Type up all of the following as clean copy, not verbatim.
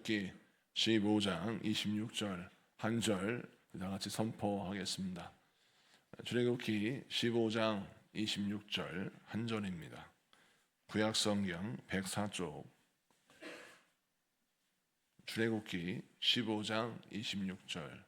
출애굽기 15장 26절 한 절 다 같이 선포하겠습니다. 출애굽기 15장 26절 한 절입니다. 구약성경 104쪽 출애굽기 15장 26절.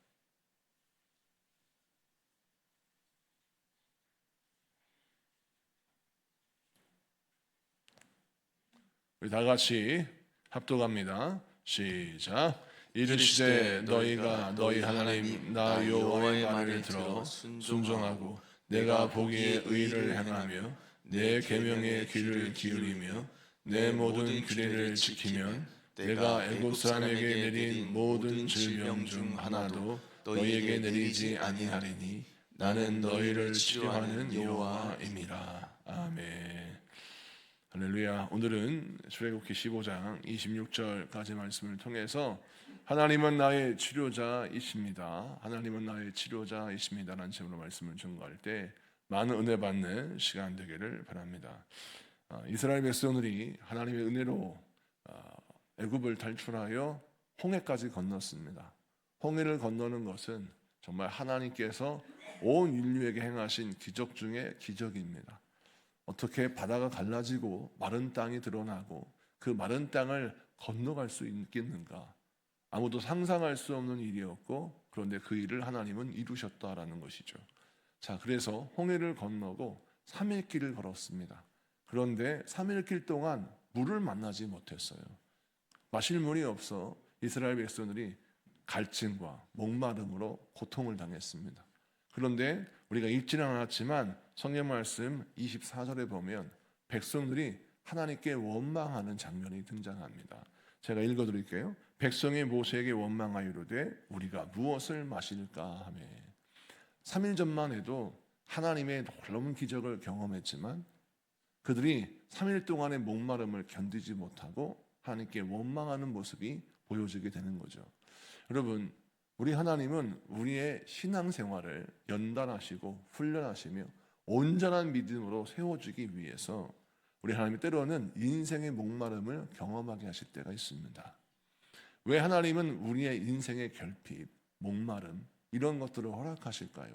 우리 다 같이 합독합니다. 시작. 이르시되 너희가 너희 하나님 나 여호와의 말을 들어 순종하고 내가 보기에 의를 행하며 내 계명에 귀를 기울이며 내 모든 규례를 지키면 내가 애굽 사람에게 내린 모든 질병 중 하나도 너희에게 내리지 아니하리니 나는 너희를 치료하는 여호와임이라. 아멘. 할렐루야. 오늘은 출애굽기 15장 26절까지 말씀을 통해서 하나님은 나의 치료자이십니다. 하나님은 나의 치료자이십니다라는 제목으로 말씀을 전가할 때 많은 은혜 받는 시간 되기를 바랍니다. 이스라엘 백성들이 하나님의 은혜로 애굽을 탈출하여 홍해까지 건넜습니다. 홍해를 건너는 것은 정말 하나님께서 온 인류에게 행하신 기적 중에 기적입니다. 어떻게 바다가 갈라지고 마른 땅이 드러나고 그 마른 땅을 건너갈 수 있겠는가? 아무도 상상할 수 없는 일이었고, 그런데 그 일을 하나님은 이루셨다라는 것이죠. 자, 그래서 홍해를 건너고 3일 길을 걸었습니다. 그런데 3일 길 동안 물을 만나지 못했어요. 마실 물이 없어 이스라엘 백성들이 갈증과 목마름으로 고통을 당했습니다. 그런데 우리가 읽지는 않았지만 성경 말씀 24절에 보면 백성들이 하나님께 원망하는 장면이 등장합니다. 제가 읽어드릴게요. 백성이 모세에게 원망하여 이르되 우리가 무엇을 마실까 하며. 3일 전만 해도 하나님의 놀라운 기적을 경험했지만 그들이 3일 동안의 목마름을 견디지 못하고 하나님께 원망하는 모습이 보여지게 되는 거죠. 여러분, 우리 하나님은 우리의 신앙생활을 연단하시고 훈련하시며 온전한 믿음으로 세워주기 위해서 우리 하나님이 때로는 인생의 목마름을 경험하게 하실 때가 있습니다. 왜 하나님은 우리의 인생의 결핍, 목마름 이런 것들을 허락하실까요?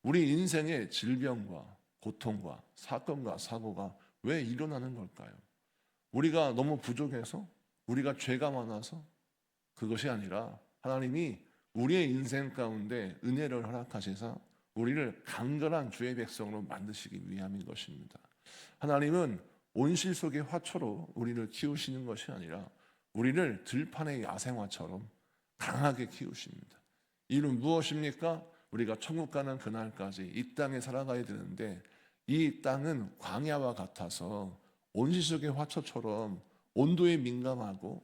우리 인생의 질병과 고통과 사건과 사고가 왜 일어나는 걸까요? 우리가 너무 부족해서? 우리가 죄가 많아서? 그것이 아니라 하나님이 우리의 인생 가운데 은혜를 허락하셔서 우리를 강건한 주의 백성으로 만드시기 위함인 것입니다. 하나님은 온실 속의 화초로 우리를 키우시는 것이 아니라 우리를 들판의 야생화처럼 강하게 키우십니다. 이는 무엇입니까? 우리가 천국 가는 그날까지 이 땅에 살아가야 되는데 이 땅은 광야와 같아서 온실 속의 화초처럼 온도에 민감하고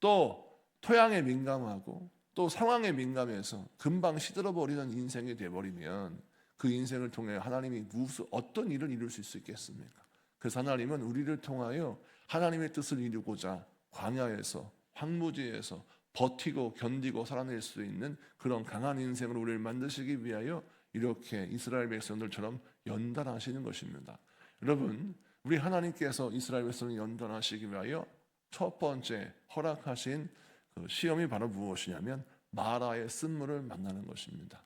또 토양에 민감하고 또 상황에 민감해서 금방 시들어버리는 인생이 되어버리면 그 인생을 통해 하나님이 어떤 일을 이룰 수 있겠습니까? 그래서 하나님은 우리를 통하여 하나님의 뜻을 이루고자 광야에서 황무지에서 버티고 견디고 살아낼 수 있는 그런 강한 인생으로 우리를 만드시기 위하여 이렇게 이스라엘 백성들처럼 연단하시는 것입니다. 여러분, 우리 하나님께서 이스라엘 백성을 연단하시기 위하여 첫 번째 허락하신 그 시험이 바로 무엇이냐면 마라의 쓴물을 만나는 것입니다.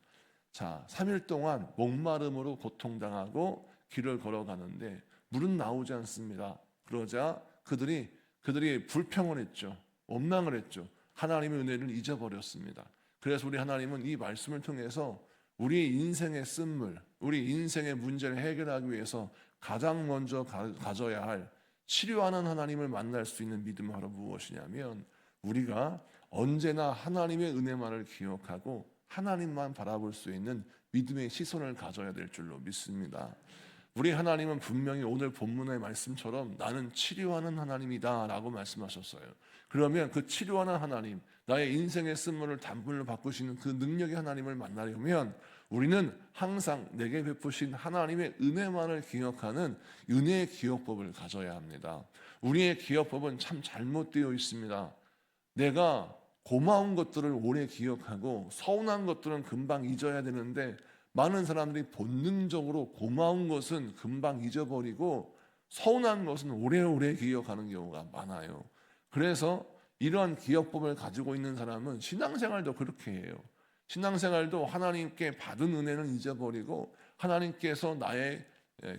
자, 3일 동안 목마름으로 고통당하고 길을 걸어가는데 물은 나오지 않습니다. 그러자 그들이 불평을 했죠. 원망을 했죠. 하나님의 은혜를 잊어버렸습니다. 그래서 우리 하나님은 이 말씀을 통해서 우리 인생의 쓴물, 우리 인생의 문제를 해결하기 위해서 가장 먼저 가져야 할 치료하는 하나님을 만날 수 있는 믿음은 바로 무엇이냐면 우리가 언제나 하나님의 은혜만을 기억하고 하나님만 바라볼 수 있는 믿음의 시선을 가져야 될 줄로 믿습니다. 우리 하나님은 분명히 오늘 본문의 말씀처럼 나는 치료하는 하나님이다 라고 말씀하셨어요. 그러면 그 치료하는 하나님, 나의 인생의 쓴물을 단물로 바꾸시는 그 능력의 하나님을 만나려면 우리는 항상 내게 베푸신 하나님의 은혜만을 기억하는 은혜의 기억법을 가져야 합니다. 우리의 기억법은 참 잘못되어 있습니다. 내가 고마운 것들을 오래 기억하고 서운한 것들은 금방 잊어야 되는데 많은 사람들이 본능적으로 고마운 것은 금방 잊어버리고 서운한 것은 오래오래 기억하는 경우가 많아요. 그래서 이러한 기억법을 가지고 있는 사람은 신앙생활도 그렇게 해요. 신앙생활도 하나님께 받은 은혜는 잊어버리고 하나님께서 나의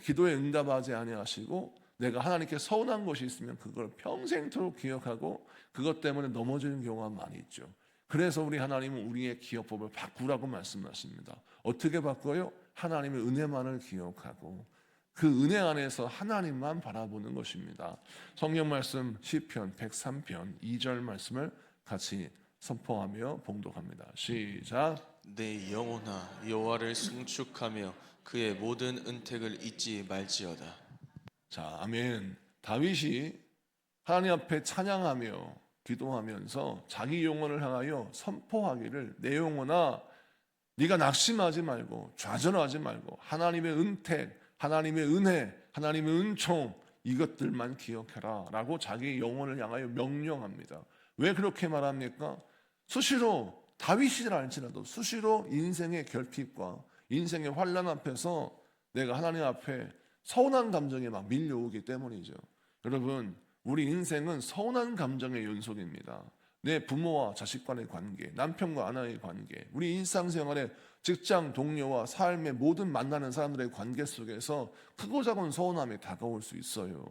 기도에 응답하지 아니하시고 내가 하나님께 서운한 것이 있으면 그걸 평생토록 기억하고 그것 때문에 넘어지는 경우가 많이 있죠. 그래서 우리 하나님은 우리의 기억법을 바꾸라고 말씀하십니다. 어떻게 바꿔요? 하나님의 은혜만을 기억하고 그 은혜 안에서 하나님만 바라보는 것입니다. 성경 말씀 시편 103편 2절 말씀을 같이 선포하며 봉독합니다. 시작. 내 영혼아 여호와를 송축하며 그의 모든 은택을 잊지 말지어다. 자, 아멘. 다윗이 하나님 앞에 찬양하며 기도하면서 자기 영혼을 향하여 선포하기를 내 영혼아 네가 낙심하지 말고 좌절하지 말고 하나님의 은택, 하나님의 은혜, 하나님의 은총 이것들만 기억해라 라고 자기 영혼을 향하여 명령합니다. 왜 그렇게 말합니까? 수시로 다윗이라 할지라도 수시로 인생의 결핍과 인생의 환난 앞에서 내가 하나님 앞에 서운한 감정이 막 밀려오기 때문이죠. 여러분, 우리 인생은 서운한 감정의 연속입니다. 내 부모와 자식 간의 관계, 남편과 아내의 관계, 우리 일상생활의 직장 동료와 삶의 모든 만나는 사람들의 관계 속에서 크고 작은 서운함이 다가올 수 있어요.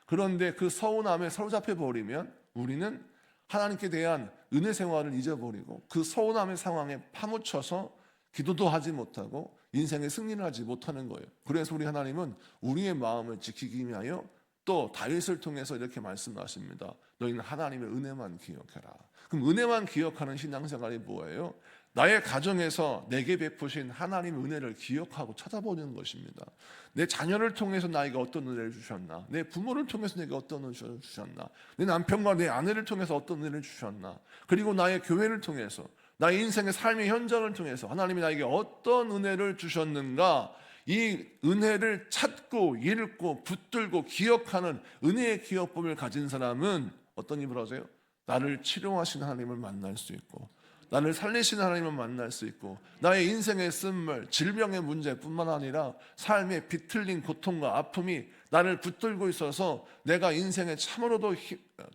그런데 그 서운함에 사로잡혀 버리면 우리는 하나님께 대한 은혜 생활을 잊어버리고 그 서운함의 상황에 파묻혀서 기도도 하지 못하고 인생에 승리를 하지 못하는 거예요. 그래서 우리 하나님은 우리의 마음을 지키기 위하여 또 다윗을 통해서 이렇게 말씀하십니다. 너희는 하나님의 은혜만 기억해라. 그럼 은혜만 기억하는 신앙생활이 뭐예요? 나의 가정에서 내게 베푸신 하나님의 은혜를 기억하고 찾아보는 것입니다. 내 자녀를 통해서 나에게 어떤 은혜를 주셨나? 내 부모를 통해서 내게 어떤 은혜를 주셨나? 내 남편과 내 아내를 통해서 어떤 은혜를 주셨나? 그리고 나의 교회를 통해서 나의 인생의 삶의 현장을 통해서 하나님이 나에게 어떤 은혜를 주셨는가? 이 은혜를 찾고 읽고 붙들고 기억하는 은혜의 기억법을 가진 사람은 어떤 힘을 하세요? 나를 치료하신 하나님을 만날 수 있고 나를 살리신 하나님을 만날 수 있고 나의 인생의 쓴물, 질병의 문제뿐만 아니라 삶의 비틀린 고통과 아픔이 나를 붙들고 있어서 내가 인생에 참으로도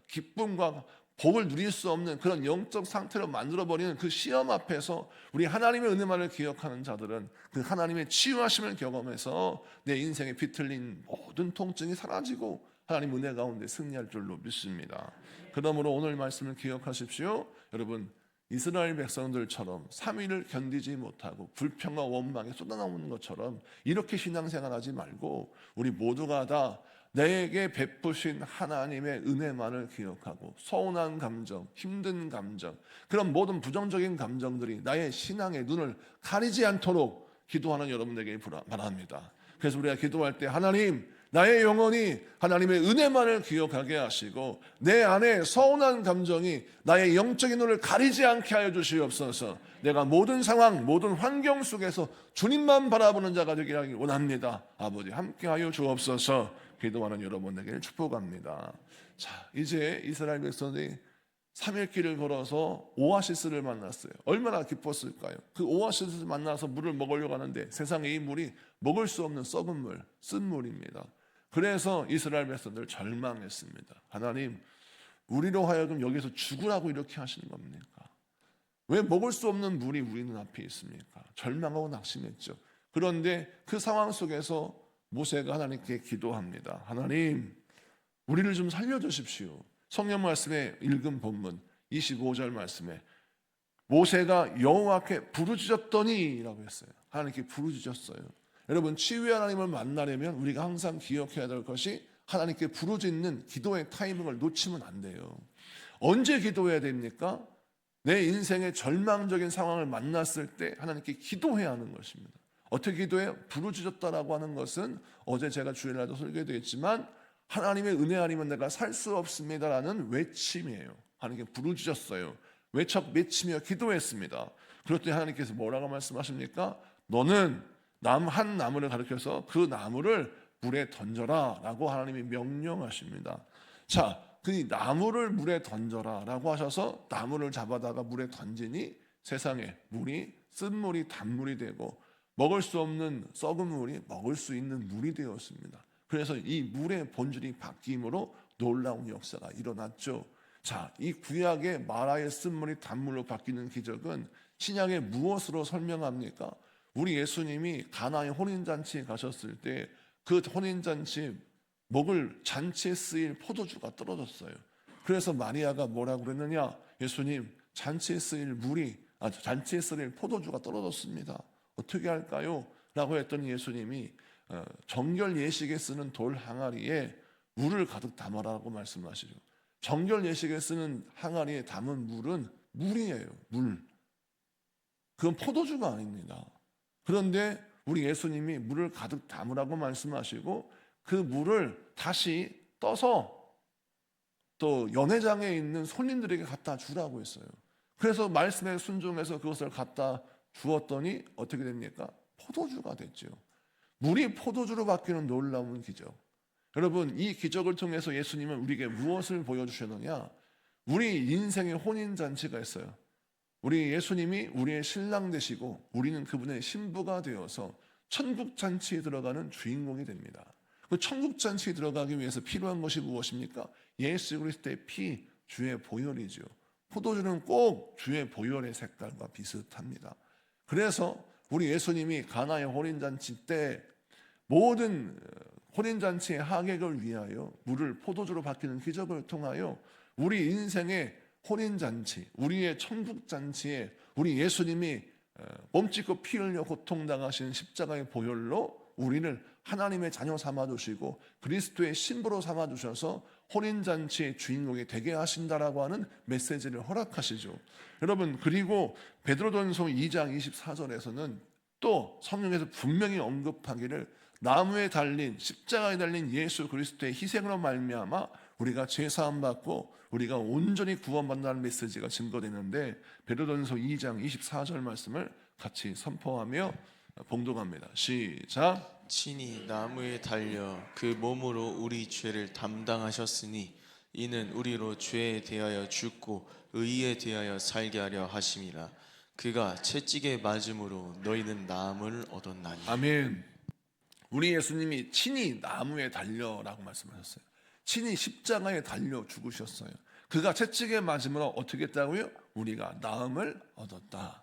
기쁨과 복을 누릴 수 없는 그런 영적 상태로 만들어버리는 그 시험 앞에서 우리 하나님의 은혜만을 기억하는 자들은 그 하나님의 치유하심을 경험해서 내 인생에 비틀린 모든 통증이 사라지고 하나님 은혜 가운데 승리할 줄로 믿습니다. 그러므로 오늘 말씀을 기억하십시오. 여러분, 이스라엘 백성들처럼 3일을 견디지 못하고 불평과 원망이 쏟아나오는 것처럼 이렇게 신앙생활하지 말고 우리 모두가 다 내게 베푸신 하나님의 은혜만을 기억하고 서운한 감정, 힘든 감정, 그런 모든 부정적인 감정들이 나의 신앙의 눈을 가리지 않도록 기도하는 여러분에게 바랍니다. 그래서 우리가 기도할 때 하나님, 나의 영혼이 하나님의 은혜만을 기억하게 하시고 내 안에 서운한 감정이 나의 영적인 눈을 가리지 않게 하여 주시옵소서. 내가 모든 상황, 모든 환경 속에서 주님만 바라보는 자가 되기를 원합니다. 아버지 함께하여 주옵소서. 기도하는 여러분에게 축복합니다. 자, 이제 이스라엘 백성들이 3일 길을 걸어서 오아시스를 만났어요. 얼마나 기뻤을까요? 그 오아시스를 만나서 물을 먹으려고 하는데 세상에 이 물이 먹을 수 없는 썩은 물, 쓴 물입니다. 그래서 이스라엘 백성들 절망했습니다. 하나님, 우리로 하여금 여기서 죽으라고 이렇게 하시는 겁니까? 왜 먹을 수 없는 물이 우리 눈앞에 있습니까? 절망하고 낙심했죠. 그런데 그 상황 속에서 모세가 하나님께 기도합니다. 하나님, 우리를 좀 살려주십시오. 성경 말씀에 읽은 본문 25절 말씀에 모세가 여호와께 부르짖었더니 라고 했어요. 하나님께 부르짖었어요. 여러분, 치유의 하나님을 만나려면 우리가 항상 기억해야 될 것이 하나님께 부르짖는 기도의 타이밍을 놓치면 안 돼요. 언제 기도해야 됩니까? 내 인생의 절망적인 상황을 만났을 때 하나님께 기도해야 하는 것입니다. 어떻게 기도해요? 부르짖었다라고 하는 것은 어제 제가 주일날도 설교했지만 하나님의 은혜 아니면 내가 살 수 없습니다라는 외침이에요. 하나님께 부르짖었어요. 외치며 기도했습니다. 그럴 때 하나님께서 뭐라고 말씀하십니까? 너는 한 나무를 가리켜서 그 나무를 물에 던져라 라고 하나님이 명령하십니다. 자, 그 나무를 물에 던져라 라고 하셔서 나무를 잡아다가 물에 던지니 세상에 물이 쓴물이 단물이 되고 먹을 수 없는 썩은 물이 먹을 수 있는 물이 되었습니다. 그래서 이 물의 본질이 바뀜으로 놀라운 역사가 일어났죠. 자, 이 구약의 마라의 쓴물이 단물로 바뀌는 기적은 신약에 무엇으로 설명합니까? 우리 예수님이 가나의 혼인잔치에 가셨을 때 그 혼인잔치 먹을 잔치에 쓰일 포도주가 떨어졌어요. 그래서 마리아가 뭐라고 그랬느냐? 예수님, 잔치에 쓰일 잔치에 쓰일 포도주가 떨어졌습니다. 어떻게 할까요? 라고 했더니 예수님이 정결 예식에 쓰는 돌 항아리에 물을 가득 담아라고 말씀하시죠. 정결 예식에 쓰는 항아리에 담은 물은 물이에요. 물. 그건 포도주가 아닙니다. 그런데 우리 예수님이 물을 가득 담으라고 말씀하시고 그 물을 다시 떠서 또 연회장에 있는 손님들에게 갖다 주라고 했어요. 그래서 말씀에 순종해서 그것을 갖다 주었더니 어떻게 됩니까? 포도주가 됐죠. 물이 포도주로 바뀌는 놀라운 기적. 여러분, 이 기적을 통해서 예수님은 우리에게 무엇을 보여주셨느냐? 우리 인생의 혼인잔치가 있어요. 우리 예수님이 우리의 신랑 되시고 우리는 그분의 신부가 되어서 천국잔치에 들어가는 주인공이 됩니다. 그 천국잔치에 들어가기 위해서 필요한 것이 무엇입니까? 예수 그리스도의 피, 주의 보혈이죠. 포도주는 꼭 주의 보혈의 색깔과 비슷합니다. 그래서 우리 예수님이 가나의 혼인잔치 때 모든 혼인잔치의 하객을 위하여 물을 포도주로 바뀌는 기적을 통하여 우리 인생의 혼인잔치, 우리의 천국잔치에 우리 예수님이 몸짓고 피 흘려 고통당하신 십자가의 보혈로 우리를 하나님의 자녀 삼아주시고 그리스도의 신부로 삼아주셔서 혼인잔치의 주인공이 되게 하신다라고 하는 메시지를 허락하시죠. 여러분, 그리고 베드로전서 2장 24절에서는 또 성령에서 분명히 언급하기를 나무에 달린 십자가에 달린 예수 그리스도의 희생으로 말미암아 우리가 죄 사함 받고 우리가 온전히 구원받는다는 메시지가 증거되는데 베드로전서 2장 24절 말씀을 같이 선포하며 봉독합니다. 시작. 친히 나무에 달려 그 몸으로 우리 죄를 담당하셨으니 이는 우리로 죄에 대하여 죽고 의에 대하여 살게 하려 하심이라. 그가 채찍에 맞음으로 너희는 나음을 얻었나니. 아멘. 우리 예수님이 친히 나무에 달려라고 말씀하셨어요. 친히 십자가에 달려 죽으셨어요. 그가 채찍에 맞음으로 어떻게 했다고요? 우리가 나음을 얻었다.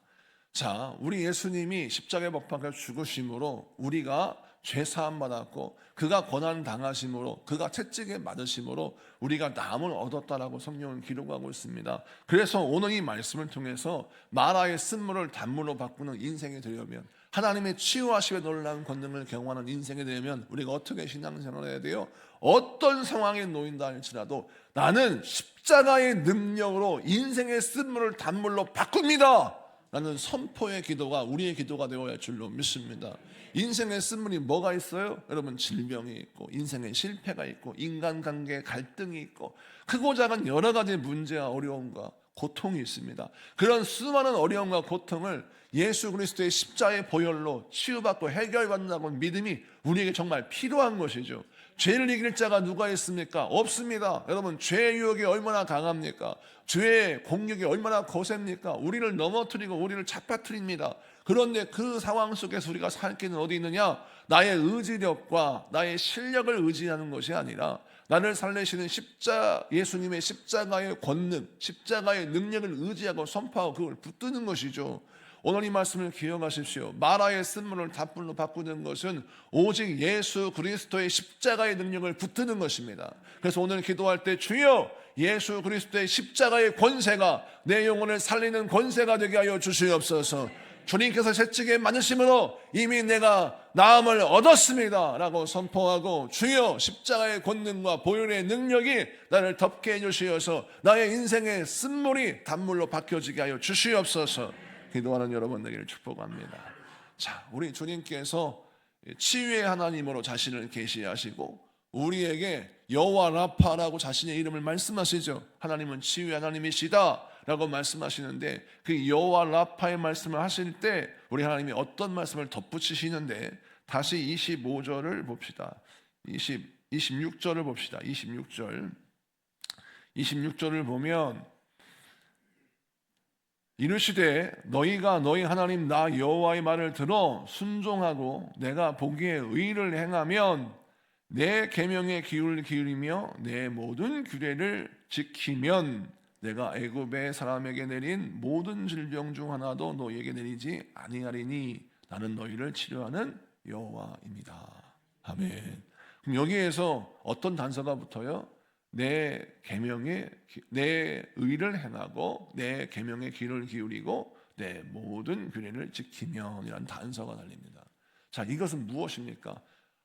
자, 우리 예수님이 십자가에 못 박혀 죽으심으로 우리가 죄 사함 받았고 그가 고난 당하심으로 그가 채찍에 맞으심으로 우리가 나음을 얻었다라고 성경은 기록하고 있습니다. 그래서 오늘 이 말씀을 통해서 마라의 쓴물을 단물로 바꾸는 인생이 되려면 하나님의 치유하심의 놀라운 권능을 경험하는 인생이 되려면 우리가 어떻게 신앙생활을 해야 돼요? 어떤 상황에 놓인다 할지라도 나는 십자가의 능력으로 인생의 쓴물을 단물로 바꿉니다 라는 선포의 기도가 우리의 기도가 되어야 할 줄로 믿습니다. 인생의 쓴물이 뭐가 있어요? 여러분, 질병이 있고 인생의 실패가 있고 인간관계에 갈등이 있고 크고 작은 여러 가지 문제와 어려움과 고통이 있습니다. 그런 수많은 어려움과 고통을 예수 그리스도의 십자가의 보혈로 치유받고 해결받는다고 믿음이 우리에게 정말 필요한 것이죠. 죄를 이길 자가 누가 있습니까? 없습니다. 여러분, 죄의 유혹이 얼마나 강합니까? 죄의 공격이 얼마나 거셉니까? 우리를 넘어뜨리고 우리를 잡아뜨립니다. 그런데 그 상황 속에서 우리가 살 길은 어디 있느냐? 나의 의지력과 나의 실력을 의지하는 것이 아니라 나를 살리시는 예수님의 십자가의 권능, 십자가의 능력을 의지하고 선포하고 그걸 붙드는 것이죠. 오늘 이 말씀을 기억하십시오. 마라의 쓴물을 단물로 바꾸는 것은 오직 예수 그리스도의 십자가의 능력을 붙드는 것입니다. 그래서 오늘 기도할 때 주여 예수 그리스도의 십자가의 권세가 내 영혼을 살리는 권세가 되게 하여 주시옵소서. 주님께서 채찍에 맞으심으로 이미 내가 나음을 얻었습니다 라고 선포하고 주여 십자가의 권능과 보혈의 능력이 나를 덮게 해주시어서 나의 인생의 쓴물이 단물로 바뀌어지게 하여 주시옵소서. 기도하는 여러분 되기를 축복합니다. 자, 우리 주님께서 치유의 하나님으로 자신을 계시하시고 우리에게 여호와 라파라고 자신의 이름을 말씀하시죠. 하나님은 치유의 하나님이시다 라고 말씀하시는데 그 여호와 라파의 말씀을 하실 때 우리 하나님이 어떤 말씀을 덧붙이시는데 다시 25절을 봅시다. 26절을 봅시다. 26절을 보면 이르시되 너희가 너희 하나님 나 여호와의 말을 들어 순종하고 내가 보기에 의를 행하면 내 계명에 귀를 기울이며 내 모든 규례를 지키면 내가 애굽의 사람에게 내린 모든 질병 중 하나도 너희에게 내리지 아니하리니 나는 너희를 치료하는 여호와입니다. 아멘. 그럼 여기에서 어떤 단서가 붙어요? 내 의를 행하고 내 계명에 귀를 기울이고 내 모든 규례를 지키면이라는 단서가 달립니다. 자, 이것은 무엇입니까?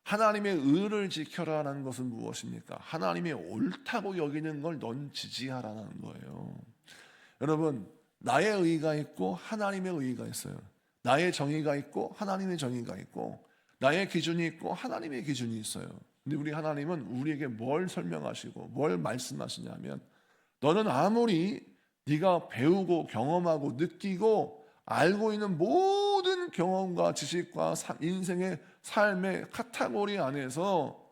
하나님의 의를 지켜라라는 것은 무엇입니까? 하나님의 옳다고 여기는 걸 넌 지지하라는 거예요. 여러분, 나의 의가 있고 하나님의 의가 있어요. 나의 정의가 있고 하나님의 정의가 있고 나의 기준이 있고 하나님의 기준이 있어요. 근데 우리 하나님은 우리에게 뭘 설명하시고 뭘 말씀하시냐면 너는 아무리 네가 배우고 경험하고 느끼고 알고 있는 모든 경험과 지식과 인생의 삶의 카테고리 안에서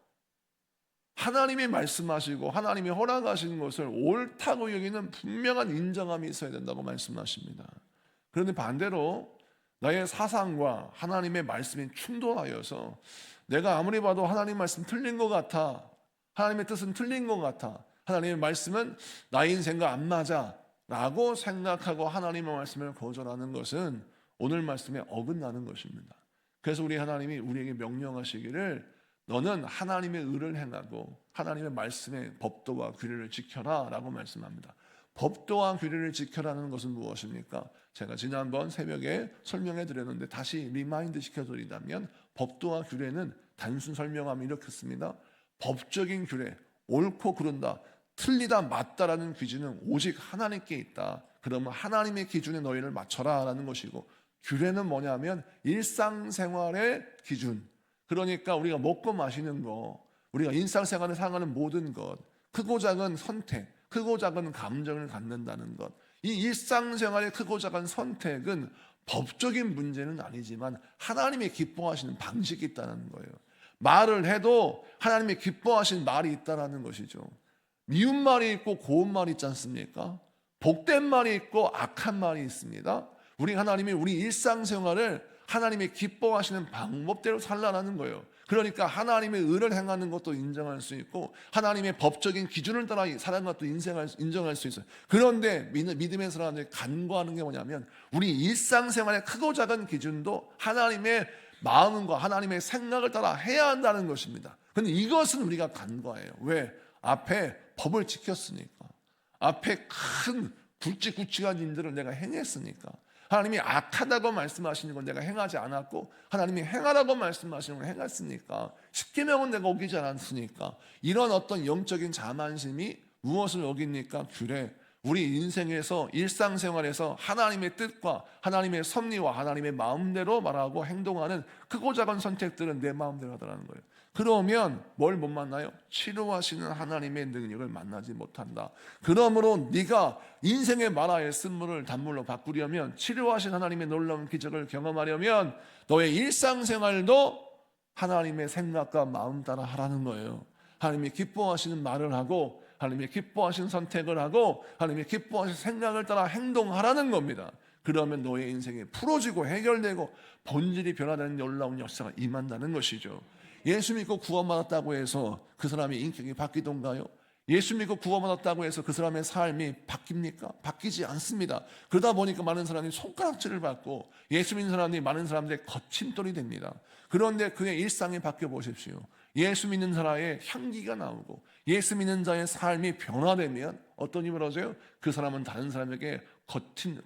하나님이 말씀하시고 하나님이 허락하신 것을 옳다고 여기는 분명한 인정함이 있어야 된다고 말씀하십니다. 그런데 반대로 나의 사상과 하나님의 말씀이 충돌하여서 내가 아무리 봐도 하나님 말씀 틀린 것 같아, 하나님의 뜻은 틀린 것 같아, 하나님의 말씀은 나의 인생과 안 맞아 라고 생각하고 하나님의 말씀을 거절하는 것은 오늘 말씀에 어긋나는 것입니다. 그래서 우리 하나님이 우리에게 명령하시기를 너는 하나님의 의를 행하고 하나님의 말씀의 법도와 규례를 지켜라 라고 말씀합니다. 법도와 규례를 지켜라는 것은 무엇입니까? 제가 지난번 새벽에 설명해 드렸는데 다시 리마인드 시켜드리자면 법도와 규례는 단순 설명하면 이렇겠습니다. 법적인 규례, 옳고 그른다, 틀리다 맞다라는 기준은 오직 하나님께 있다. 그러면 하나님의 기준에 너희를 맞춰라 라는 것이고, 규례는 뭐냐면 일상생활의 기준, 그러니까 우리가 먹고 마시는 거, 우리가 일상생활에 사용하는 모든 것, 크고 작은 선택, 크고 작은 감정을 갖는다는 것, 이 일상생활의 크고 작은 선택은 법적인 문제는 아니지만 하나님이 기뻐하시는 방식이 있다는 거예요. 말을 해도 하나님이 기뻐하시는 말이 있다는 것이죠. 미운 말이 있고 고운 말이 있지 않습니까? 복된 말이 있고 악한 말이 있습니다. 우리 하나님이 우리 일상생활을 하나님이 기뻐하시는 방법대로 살라는 거예요. 그러니까 하나님의 의를 행하는 것도 인정할 수 있고 하나님의 법적인 기준을 따라 사는 것도 인정할 수 있어요. 그런데 믿음의 사람들이 간과하는 게 뭐냐면 우리 일상생활의 크고 작은 기준도 하나님의 마음과 하나님의 생각을 따라 해야 한다는 것입니다. 그런데 이것은 우리가 간과해요. 왜? 앞에 법을 지켰으니까, 앞에 큰 굵직굵직한 일들을 내가 행했으니까, 하나님이 악하다고 말씀하시는 건 내가 행하지 않았고 하나님이 행하라고 말씀하시는 걸 행했으니까, 십계명은 내가 어기지 않았으니까, 이런 어떤 영적인 자만심이 무엇을 어깁니까? 규례. 우리 인생에서 일상생활에서 하나님의 뜻과 하나님의 섭리와 하나님의 마음대로 말하고 행동하는 크고 작은 선택들은 내 마음대로 하더라는 거예요. 그러면 뭘 못 만나요? 치료하시는 하나님의 능력을 만나지 못한다. 그러므로 네가 인생의 마라의 쓴물을 단물로 바꾸려면, 치료하신 하나님의 놀라운 기적을 경험하려면 너의 일상생활도 하나님의 생각과 마음 따라 하라는 거예요. 하나님이 기뻐하시는 말을 하고 하나님이 기뻐하시는 선택을 하고 하나님이 기뻐하시는 생각을 따라 행동하라는 겁니다. 그러면 너의 인생이 풀어지고 해결되고 본질이 변화되는 놀라운 역사가 임한다는 것이죠. 예수 믿고 구원받았다고 해서 그 사람의 인격이 바뀌던가요? 예수 믿고 구원받았다고 해서 그 사람의 삶이 바뀝니까? 바뀌지 않습니다. 그러다 보니까 많은 사람이 손가락질을 받고 예수 믿는 사람이 많은 사람들의 거침돌이 됩니다. 그런데 그의 일상이 바뀌어 보십시오. 예수 믿는 사람의 향기가 나오고 예수 믿는 자의 삶이 변화되면 어떤 일이 벌어져요? 그 사람은 다른 사람에게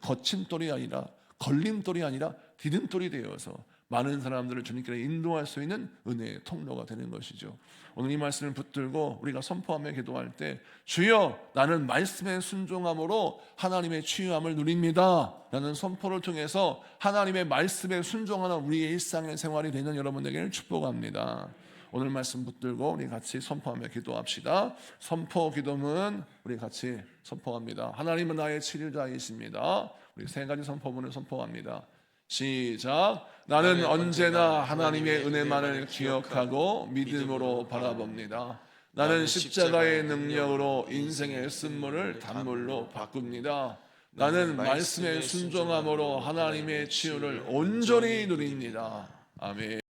거침돌이 아니라, 걸림돌이 아니라 디딤돌이 되어서 많은 사람들을 주님께로 인도할 수 있는 은혜의 통로가 되는 것이죠. 오늘 이 말씀을 붙들고 우리가 선포하며 기도할 때, 주여 나는 말씀에 순종함으로 하나님의 치유함을 누립니다 라는 선포를 통해서 하나님의 말씀에 순종하는 우리의 일상의 생활이 되는 여러분에게 축복합니다. 오늘 말씀 붙들고 우리 같이 선포하며 기도합시다. 선포 기도문 우리 같이 선포합니다. 하나님은 나의 치료자이십니다. 우리 세 가지 선포문을 선포합니다. 시작. 나는 언제나 하나님의 은혜만을 기억하고 믿음으로 바라봅니다. 나는 십자가의 능력으로 인생의 쓴물을 단물로 바꿉니다. 나는 말씀에 순종함으로 하나님의 치유를 온전히 누립니다. 아멘.